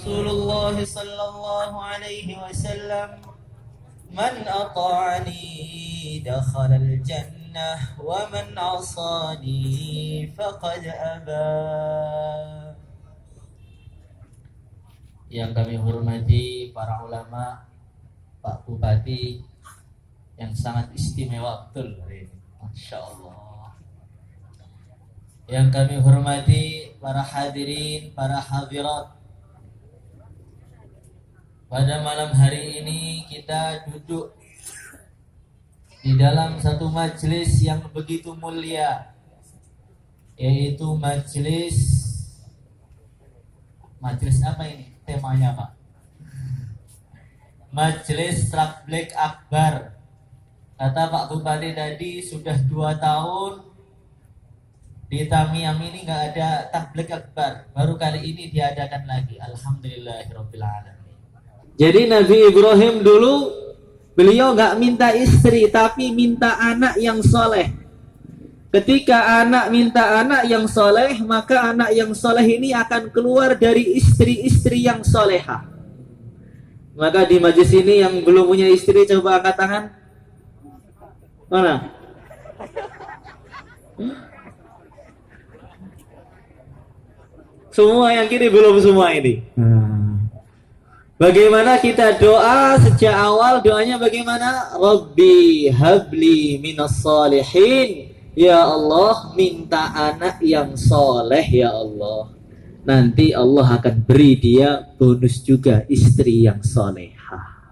Rasulullah sallallahu alaihi wasallam, man ata'ani dakhala al-jannah wa man 'asani faqad aba. Yang kami hormati para ulama, Pak Bupati yang sangat istimewa betul hari ini, Masya Allah. Yang kami hormati para hadirin, para hadirat. Pada malam hari ini kita duduk di dalam satu majelis yang begitu mulia, yaitu majelis apa ini? Temanya Pak? Majelis Tabligh Akbar. Kata Pak Bupati tadi sudah 2 tahun di Tamiang ini nggak ada Tabligh Akbar. Baru kali ini diadakan lagi. Alhamdulillahirabbil alamin. Jadi Nabi Ibrahim dulu beliau nggak minta istri tapi minta anak yang soleh. Ketika anak minta anak yang soleh, maka anak yang soleh ini akan keluar dari istri-istri yang solehah. Maka di majelis ini yang belum punya istri coba angkat tangan. Mana? Semua yang kiri belum semua ini. Bagaimana kita doa sejak awal, doanya bagaimana? Rabbi habli minas salihin. Ya Allah, minta anak yang soleh ya Allah. Nanti Allah akan beri dia bonus juga istri yang solehah.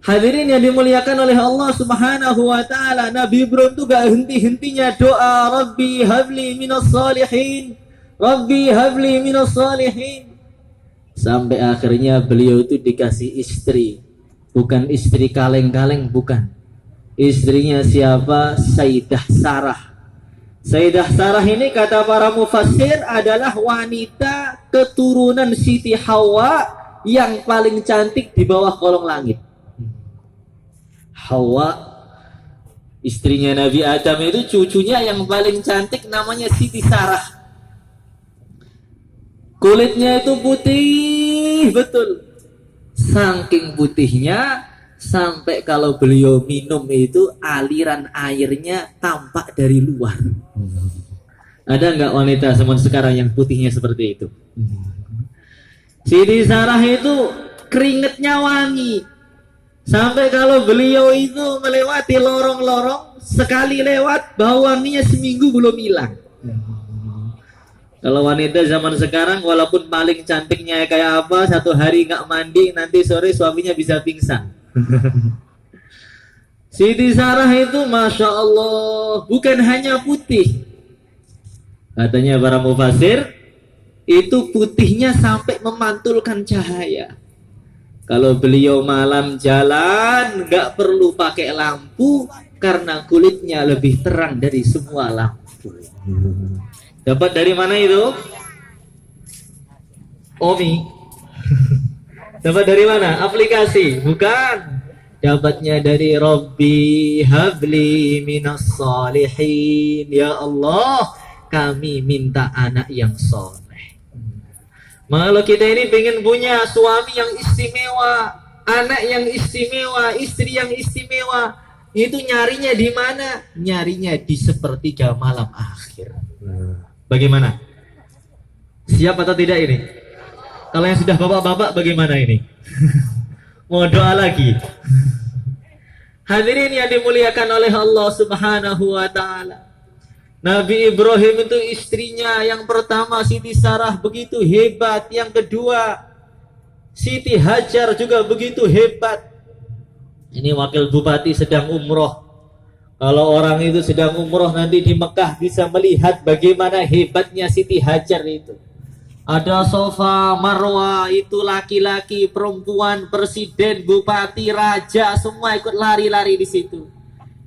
Hadirin yang dimuliakan oleh Allah Subhanahu wa taala, Nabi Ibrahim itu gak henti-hentinya doa, Rabbi habli minas salihin. Rabbi habli minas salihin. Sampai akhirnya beliau itu dikasih istri. Bukan istri kaleng-kaleng, bukan. Istrinya siapa? Sayyidah Sarah. Sayyidah Sarah ini kata para mufassir adalah wanita keturunan Siti Hawa yang paling cantik di bawah kolong langit. Hawa, istrinya Nabi Adam itu cucunya yang paling cantik namanya Siti Sarah. Kulitnya itu putih betul. Saking putihnya sampai kalau beliau minum itu aliran airnya tampak dari luar. Ada nggak wanita zaman sekarang yang putihnya seperti itu? Siti Sarah itu keringetnya wangi. Sampai kalau beliau itu melewati lorong-lorong, sekali lewat bau wanginya seminggu belum hilang. Kalau wanita zaman sekarang walaupun paling cantiknya kayak apa, 1 hari nggak mandi, nanti sore suaminya bisa pingsan. Siti Sarah itu Masya Allah bukan hanya putih. Katanya para mufassir, itu putihnya sampai memantulkan cahaya. Kalau beliau malam jalan nggak perlu pakai lampu karena kulitnya lebih terang dari semua lampu. Dapat dari mana itu? Omi. Dapat dari mana? Aplikasi? Bukan. Dapatnya dari Rabbi habli minas salihin. Ya Allah, kami minta anak yang soleh. Kalau kita ini pengen punya suami yang istimewa, anak yang istimewa, istri yang istimewa, itu nyarinya di mana? Nyarinya di sepertiga malam akhir. Bagaimana? Siap atau tidak ini? Kalau yang sudah bapak-bapak bagaimana ini? Mau doa lagi? Hadirin yang dimuliakan oleh Allah Subhanahu wa taala. Nabi Ibrahim itu istrinya yang pertama Siti Sarah begitu hebat, yang kedua Siti Hajar juga begitu hebat. Ini wakil bupati sedang umroh. Kalau orang itu sedang umroh nanti di Mekah bisa melihat bagaimana hebatnya Siti Hajar itu. Ada Safa, Marwah, itu laki-laki, perempuan, presiden, bupati, raja, semua ikut lari-lari di situ.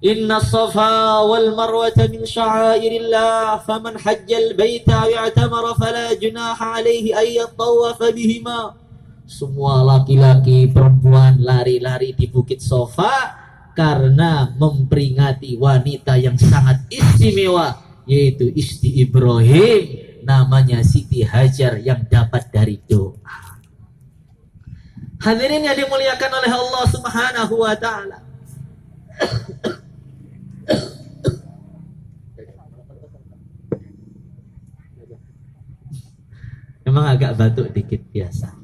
Inna Safa wal Marwata min sya'airillah, faman hajjal baita wa'tamara fala junaha alaihi ay yatawafa bihima. Semua laki-laki, perempuan lari-lari di Bukit Safa karena memperingati wanita yang sangat istimewa, yaitu istri Ibrahim, namanya Siti Hajar yang dapat dari Hadirin yang dimuliakan oleh Allah Subhanahu wa taala. Memang agak batuk dikit biasa.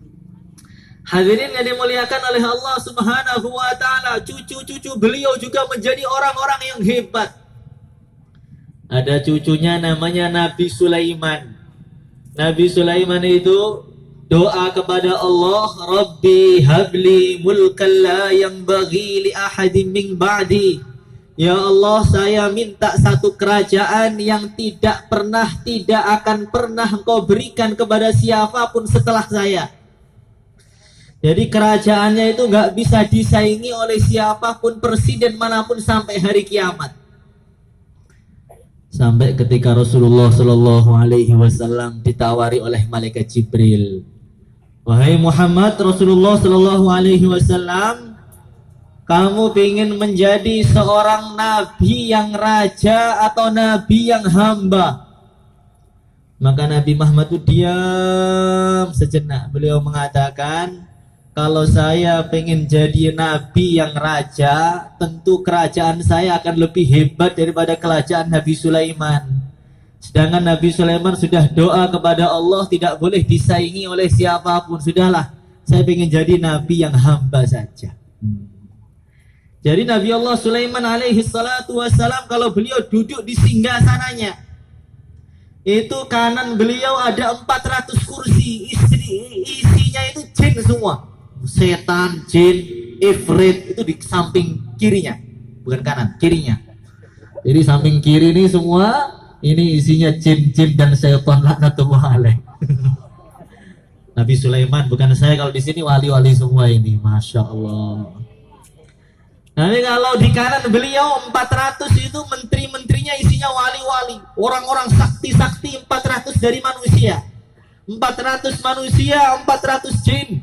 Hadirin yang dimuliakan oleh Allah Subhanahu wa taala, cucu-cucu beliau juga menjadi orang-orang yang hebat. Ada cucunya namanya Nabi Sulaiman. Nabi Sulaiman itu doa kepada Allah, Rabbi habli mulkan la yanbaghi li ahadin min ba'di. Ya Allah, saya minta satu kerajaan yang tidak akan pernah Engkau berikan kepada siapapun setelah saya. Jadi kerajaannya itu nggak bisa disaingi oleh siapapun, presiden manapun sampai hari kiamat. Sampai ketika Rasulullah Shallallahu Alaihi Wasallam ditawari oleh malaikat Jibril, wahai Muhammad, Rasulullah Shallallahu Alaihi Wasallam, kamu ingin menjadi seorang nabi yang raja atau nabi yang hamba? Maka Nabi Muhammad itu diam sejenak. Beliau mengatakan, kalau saya pengen jadi nabi yang raja, tentu kerajaan saya akan lebih hebat daripada kerajaan Nabi Sulaiman. Sedangkan Nabi Sulaiman sudah doa kepada Allah tidak boleh disaingi oleh siapapun. Sudahlah, saya pengen jadi nabi yang hamba saja. Jadi Nabi Allah Sulaiman alaihi salatu wassalam, kalau beliau duduk di singgasananya, itu kanan beliau ada 400 kursi, isinya itu jin semua. Setan, jin, ifrit, itu di samping kirinya, bukan kanan, kirinya. Jadi samping kiri ini semua, ini isinya jin-jin dan setan laknatullah alaih. Nabi Sulaiman, bukan saya, kalau di sini wali-wali semua ini, masya Allah. Nanti kalau di kanan beliau 400 itu menteri-menterinya isinya wali-wali, orang-orang sakti-sakti, 400 dari manusia, 400 manusia, 400 jin.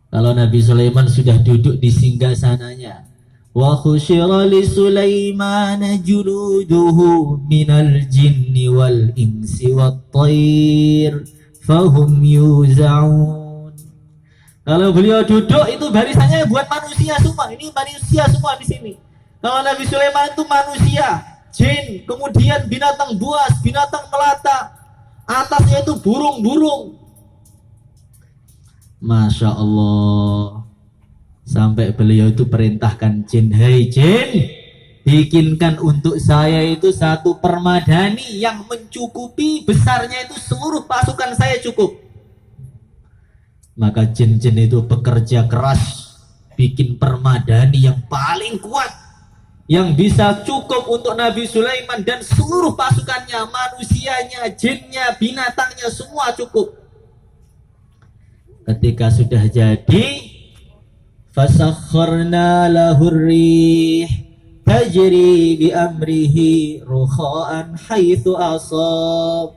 Kalau Nabi Sulaiman sudah duduk di singgasananya, wa khusyira li Sulaiman juluduhu minal jinni wal insi wat thair fahum yuzaun. Kalau beliau duduk itu barisannya buat manusia semua. Ini manusia semua di sini. Kalau Nabi Sulaiman itu manusia, jin, kemudian binatang buas, binatang melata, atasnya itu burung-burung. Masya Allah. Sampai beliau itu perintahkan jin, hei jin, bikinkan untuk saya itu satu permadani yang mencukupi, besarnya itu seluruh pasukan saya cukup. Maka jin-jin itu bekerja keras, bikin permadani yang paling kuat, yang bisa cukup untuk Nabi Sulaiman dan seluruh pasukannya, manusianya, jinnya, binatangnya, semua cukup. Ketika sudah jadi, fasakharna lahur rih tajri bi amrihi rukha'an haitsu asab.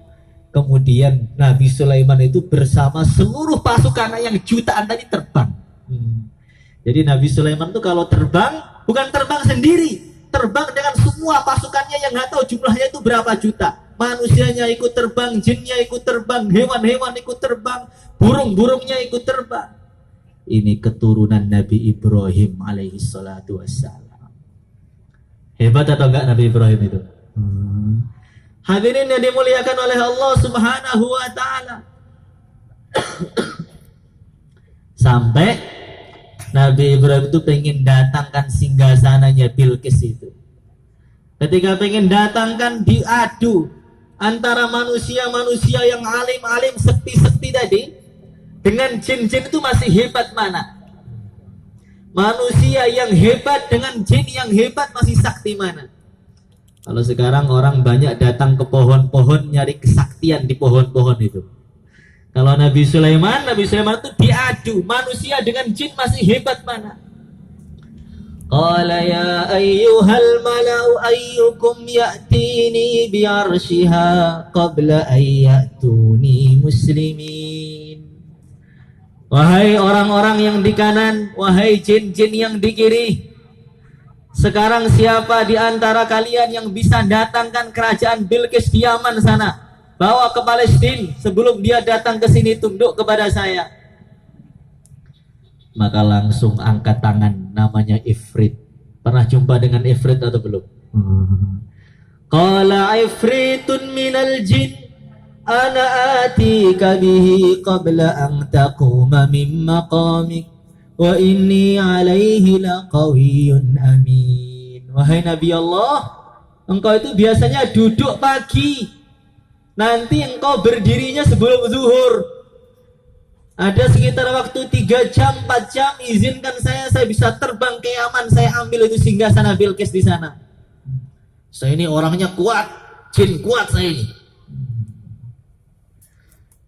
Kemudian Nabi Sulaiman itu bersama seluruh pasukan yang jutaan tadi terbang. Jadi Nabi Sulaiman itu kalau terbang, bukan terbang sendiri, terbang dengan semua pasukannya yang nggak tahu jumlahnya itu berapa juta. Manusianya ikut terbang, jinnya ikut terbang, hewan-hewan ikut terbang, burung-burungnya ikut terbang. Ini keturunan Nabi Ibrahim alaihi salatu wassalam. Hebat atau enggak Nabi Ibrahim itu? Hadirin yang dimuliakan oleh Allah Subhanahu wa ta'ala. Sampai Nabi Ibrahim itu pengen datangkan singgasananya Bilqis itu. Ketika pengen datangkan, diadu antara manusia-manusia yang alim-alim, sekti-sekti tadi, dengan jin-jin itu masih hebat mana? Manusia yang hebat dengan jin yang hebat masih sakti mana? Kalau sekarang orang banyak datang ke pohon-pohon nyari kesaktian di pohon-pohon itu. Kalau Nabi Sulaiman itu diadu, manusia dengan jin masih hebat mana? Qala ya ayyuhal mala'u ayyukum ya'tini bi'arshiha qabla ayyatuni muslimin. Wahai orang-orang yang di kanan, wahai jin-jin yang di kiri, sekarang siapa di antara kalian yang bisa datangkan kerajaan Bilqis di Yaman sana, bawa ke Palestina sebelum dia datang ke sini tunduk kepada saya? Maka langsung angkat tangan, namanya Ifrit. Pernah jumpa dengan Ifrit atau belum? Qala ifritun minal jin ana atika bihi qabla an taquma min maqamik wa inni alaihi laqawiyyun amin. Wahai Nabi Allah, engkau itu biasanya duduk pagi, nanti engkau berdirinya sebelum zuhur. Ada sekitar waktu 3 jam, 4 jam, izinkan saya bisa terbang ke Yaman, saya ambil itu singgasana Bilqis di sana. Saya ini orangnya kuat, jin kuat saya ini.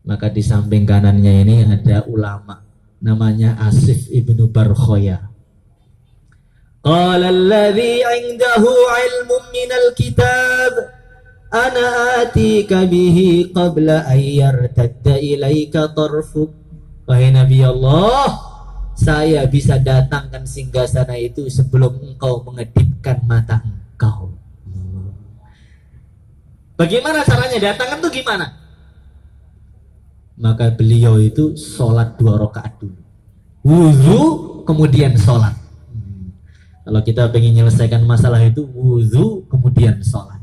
Maka di samping kanannya ini ada ulama, namanya Asif ibnu Barkhoya. Qala alladhi indahu ilmun minal kitab ana atika bihi qabla an yartadda ilaika tarfuk. Wahai Nabi Allah, saya bisa datangkan singgasana itu sebelum engkau mengedipkan mata engkau. Bagaimana caranya datangkan tuh gimana? Maka beliau itu sholat 2 rakaat dulu, wudu kemudian sholat. Kalau kita pengen menyelesaikan masalah itu, wudu kemudian sholat.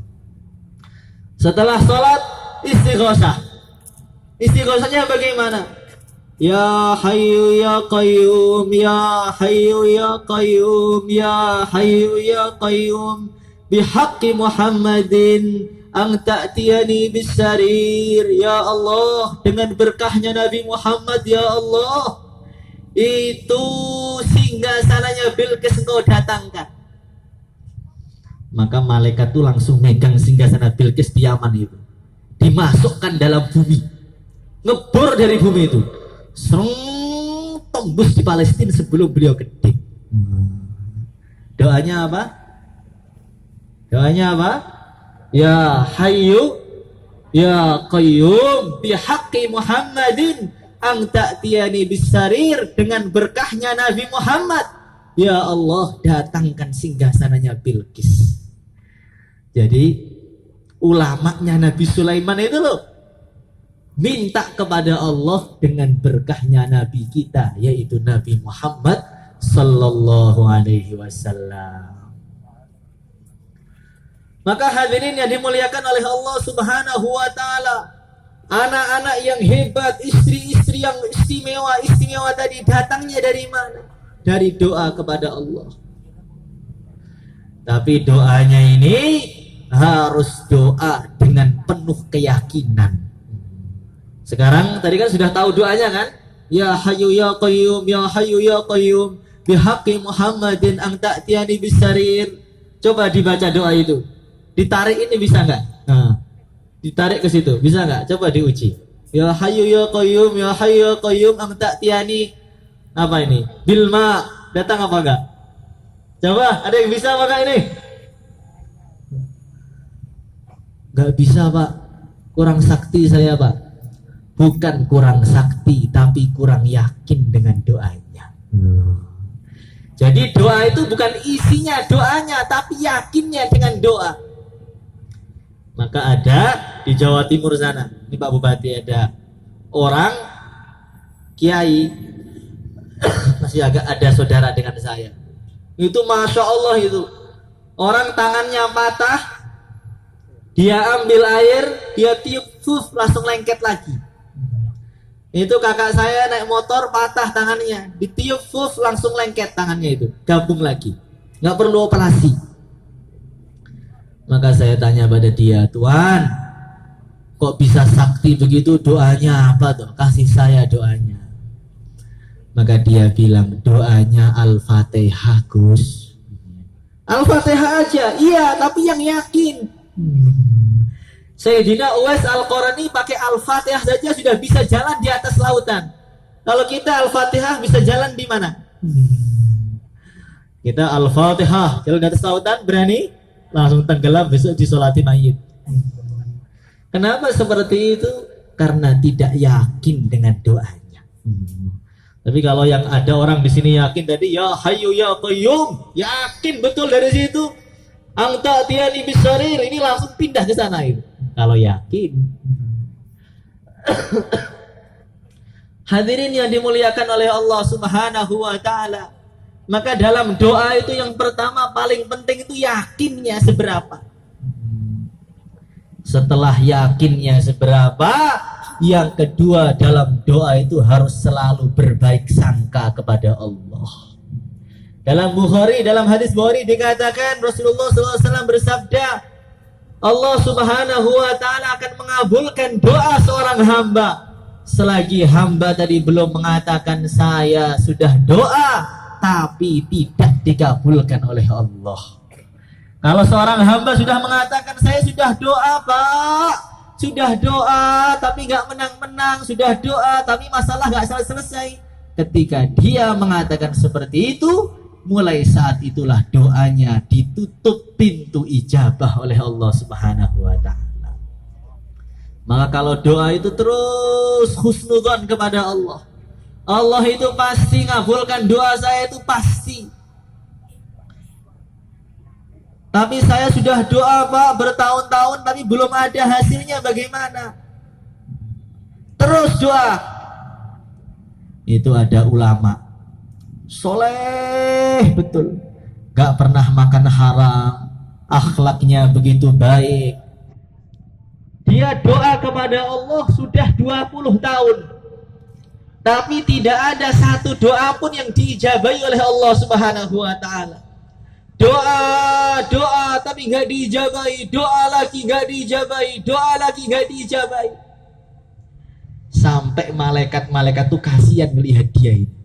Setelah sholat istighosah. Istighosahnya bagaimana? Ya Hayyu ya Qayyum, ya Hayyu ya Qayyum, ya Hayyu ya Qayyum, bihaqqi Muhammadin ang ta'tiyani bisarir. Ya Allah, dengan berkahnya Nabi Muhammad, ya Allah, itu singgasananya Bilqis engkau datangkan. Maka malaikat itu langsung megang singgasana Bilqis di Yaman itu, dimasukkan dalam bumi, ngebor dari bumi itu, serung tembus di Palestina sebelum beliau kedip. Doanya apa? Doanya apa? Ya Hayyu ya Qayyum bihaqqi Muhammadin ang ta'tiyani bisarir, dengan berkahnya Nabi Muhammad, ya Allah, datangkan singgasananya Bilqis. Jadi ulamanya Nabi Sulaiman itu loh minta kepada Allah dengan berkahnya Nabi kita, yaitu Nabi Muhammad sallallahu alaihi wasallam. Maka hadirin yang dimuliakan oleh Allah Subhanahu wa taala, anak-anak yang hebat, istri-istri yang istimewa tadi datangnya dari mana? Dari doa kepada Allah. Tapi doanya ini harus doa dengan penuh keyakinan. Sekarang tadi kan sudah tahu doanya kan? Ya Hayyu ya Qayyum, ya Hayyu ya Qayyum, bihaqqi Muhammadin ang ta'tiyani bisarir. Coba dibaca doa itu. Ditarik ini bisa nggak? Nah, ditarik ke situ bisa nggak? Coba diuji. Ya Hayyu ya Qayyum, ya Hayyu ya Qayyum ang ta'tiyani, apa ini? Bilma, datang apa enggak? Coba, ada yang bisa apa enggak ini? Nggak bisa Pak, kurang sakti saya Pak. Bukan kurang sakti, tapi kurang yakin dengan doanya. Jadi doa itu bukan isinya doanya, tapi yakinnya dengan doa. Maka ada di Jawa Timur sana, ini Pak Bupati, ada orang kiai, masih agak ada saudara dengan saya. Itu Masya Allah itu, orang tangannya patah, dia ambil air, dia tiup, langsung lengket lagi. Itu kakak saya naik motor, patah tangannya, ditiup, langsung lengket tangannya itu, gabung lagi, nggak perlu operasi. Maka saya tanya pada dia, Tuhan, kok bisa sakti begitu, doanya apa tuh? Kasih saya doanya. Maka dia bilang, doanya Al-Fatihah Gus. Al-Fatihah aja, iya, tapi yang yakin. Sayyidina Uwais Al-Qarani pakai Al-Fatihah saja sudah bisa jalan di atas lautan. Kalau kita Al-Fatihah bisa jalan di mana? Kita Al-Fatihah jalan di atas lautan, berani? Langsung tenggelam, besok disolati mayit. Kenapa seperti itu? Karena tidak yakin dengan doanya. Tapi kalau yang ada orang di sini yakin tadi, ya Hayyu ya Qayyum, yakin betul dari situ. Ang ta'tiyani bisarir, ini langsung pindah ke sana itu. Kalau yakin. Hadirin yang dimuliakan oleh Allah Subhanahu wa taala. Maka dalam doa itu yang pertama paling penting itu yakinnya seberapa. Setelah yakinnya seberapa, yang kedua dalam doa itu harus selalu berbaik sangka kepada Allah. Dalam Bukhari, dalam hadis Bukhari dikatakan Rasulullah SAW bersabda, Allah Subhanahu wa taala akan mengabulkan doa seorang hamba selagi hamba tadi belum mengatakan saya sudah doa tapi tidak dikabulkan oleh Allah. Kalau seorang hamba sudah mengatakan saya sudah doa Pak, sudah doa tapi nggak menang-menang, sudah doa tapi masalah nggak selesai. Ketika dia mengatakan seperti itu, mulai saat itulah doanya ditutup pintu ijabah oleh Allah Subhanahu wa taala. Maka kalau doa itu terus husnudzon kepada Allah, Allah itu pasti ngabulkan doa saya, itu pasti. Tapi saya sudah doa Pak bertahun-tahun tapi belum ada hasilnya, bagaimana? Terus doa. Itu ada ulama soleh betul, gak pernah makan haram, akhlaknya begitu baik. Dia doa kepada Allah sudah 20 tahun, tapi tidak ada satu doa pun yang diijabahi oleh Allah Subhanahu wa taala. Doa tapi nggak diijabahi, doa lagi nggak diijabahi, doa lagi nggak diijabahi. Sampai malaikat-malaikat tuh kasihan melihat dia ini.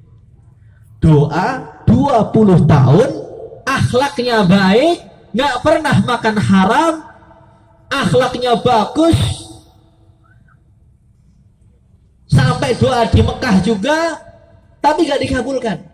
Doa 20 tahun, akhlaknya baik, nggak pernah makan haram, akhlaknya bagus. Sampai doa di Mekah juga, tapi nggak dikabulkan.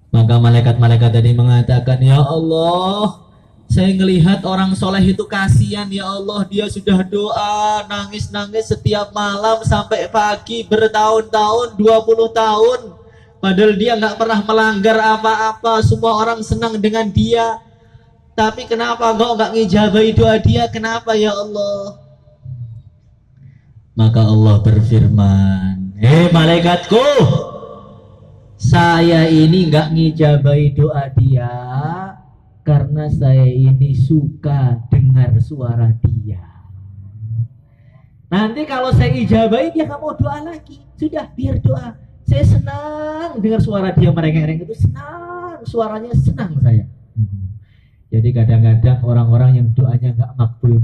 Maka malaikat-malaikat tadi mengatakan, ya Allah, saya ngelihat orang soleh itu kasihan, ya Allah, dia sudah doa, nangis-nangis setiap malam sampai pagi bertahun-tahun, 20 tahun. Padahal dia nggak pernah melanggar apa-apa, semua orang senang dengan dia. Tapi kenapa engkau nggak ngijabahi doa dia? Kenapa ya Allah? Maka Allah berfirman, malaikatku, saya ini nggak ngijabahi doa dia karena saya ini suka dengar suara dia. Nanti kalau saya ijabahi dia nggak mau doa lagi, sudah biar doa. Saya senang dengar suara dia merengek-rengek itu, senang, suaranya senang saya. Jadi kadang-kadang orang-orang yang doanya nggak makbul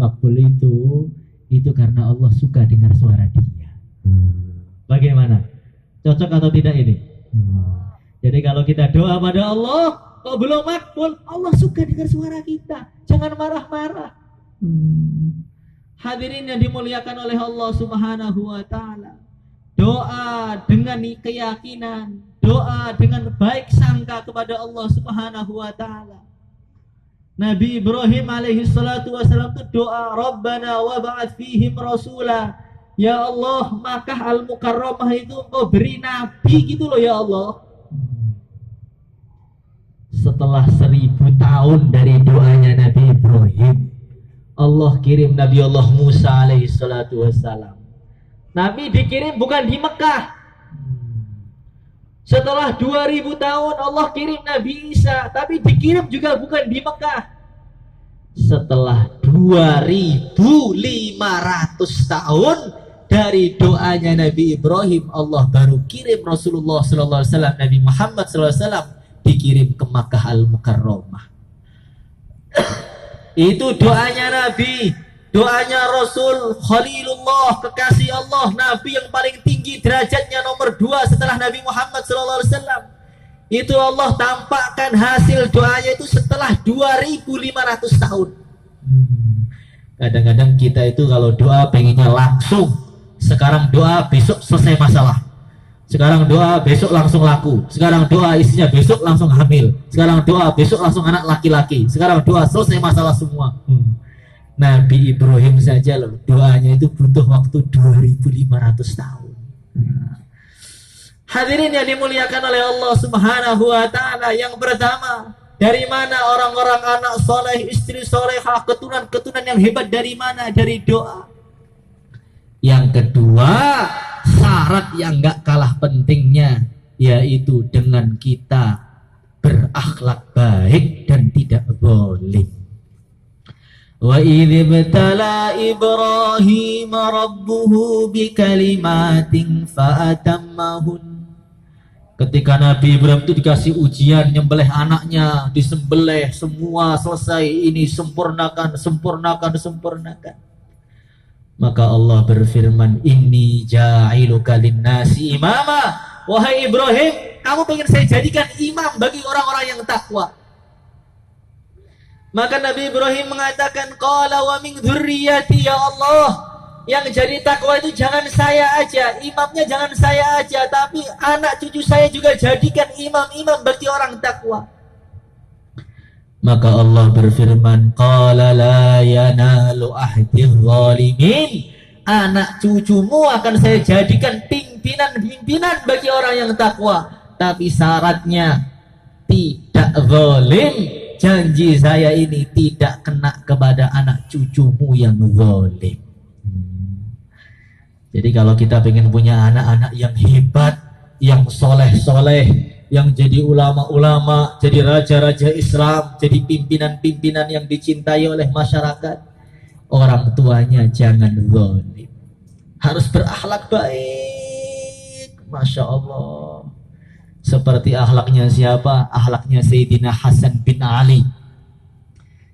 itu karena Allah suka dengar suara dia. Bagaimana? Cocok atau tidak ini? Jadi kalau kita doa pada Allah, kok belum makbul, Allah suka dengar suara kita. Jangan marah-marah. Hadirin yang dimuliakan oleh Allah Subhanahu wa taala. Doa dengan keyakinan, doa dengan baik sangka kepada Allah Subhanahu wa taala. Nabi Ibrahim alaihi salatu wasallam itu doa, Rabbana wa ba'ath fihim rasula. Ya Allah, Makkah al-Mukarramah itu engkau beri nabi gitu loh ya Allah. Setelah 1000 tahun dari doanya Nabi Ibrahim, Allah kirim Nabi Allah Musa alaihi salatu wasallam. Nabi dikirim bukan di Mekah. Setelah 2000 tahun Allah kirim Nabi Isa, tapi dikirim juga bukan di Mekah. Setelah 2500 tahun dari doanya Nabi Ibrahim, Allah baru kirim Rasulullah sallallahu alaihi wasallam, Nabi Muhammad sallallahu alaihi wasallam dikirim ke Makkah al-Mukarramah. Itu doanya Nabi, doanya Rasul Khalilullah, kekasih Allah, Nabi yang paling tinggi derajatnya nomor 2 setelah Nabi Muhammad SAW. Itu Allah tampakkan hasil doanya itu setelah 2500 tahun. Kadang-kadang kita itu kalau doa pengennya langsung. Sekarang doa besok selesai masalah. Sekarang doa besok langsung laku. Sekarang doa istrinya besok langsung hamil. Sekarang doa besok langsung anak laki-laki. Sekarang doa selesai masalah semua. Nabi Ibrahim saja loh, doanya itu butuh waktu 2500 tahun. Hadirin yang dimuliakan oleh Allah Subhanahu wa taala, yang pertama, dari mana orang-orang anak soleh, istri solehah, keturunan yang hebat dari mana? Dari doa. Yang kedua, syarat syarat yang gak kalah pentingnya, yaitu dengan kita berakhlak baik dan tidak zalim. Wa idh ibtala Ibrahim rabbuhu bikalimatin fa'atammahun. Ketika Nabi Ibrahim itu dikasih ujian nyembelih anaknya, disembelih semua selesai, ini sempurnakan. Maka Allah berfirman, inni ja'iluka linnasi imama. Wahai Ibrahim, kamu pengen saya jadikan imam bagi orang-orang yang takwa. Maka Nabi Ibrahim mengatakan, qala wa min dzurriyyati ya Allah. Yang jadi takwa itu jangan saya aja, imamnya jangan saya aja, tapi anak cucu saya juga jadikan imam-imam bagi orang takwa. Maka Allah berfirman, qala la yanalu ahdiz zalimin. Anak cucumu akan saya jadikan pimpinan bagi orang yang takwa, tapi syaratnya tidak zalim. Janji saya ini tidak kena kepada anak cucumu yang zalim. Jadi kalau kita pengen punya anak-anak yang hebat, yang soleh-soleh, yang jadi ulama-ulama, jadi raja-raja Islam, jadi pimpinan-pimpinan yang dicintai oleh masyarakat, orang tuanya jangan zalim, harus berakhlak baik. Masya Allah. Seperti akhlaknya siapa? Akhlaknya Sayyidina Hasan bin Ali.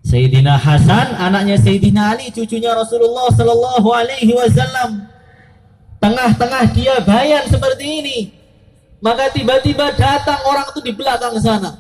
Sayyidina Hasan, anaknya Sayyidina Ali, cucunya Rasulullah Sallallahu Alaihi Wasallam. Tengah-tengah dia bayan seperti ini, maka tiba-tiba datang orang itu di belakang sana.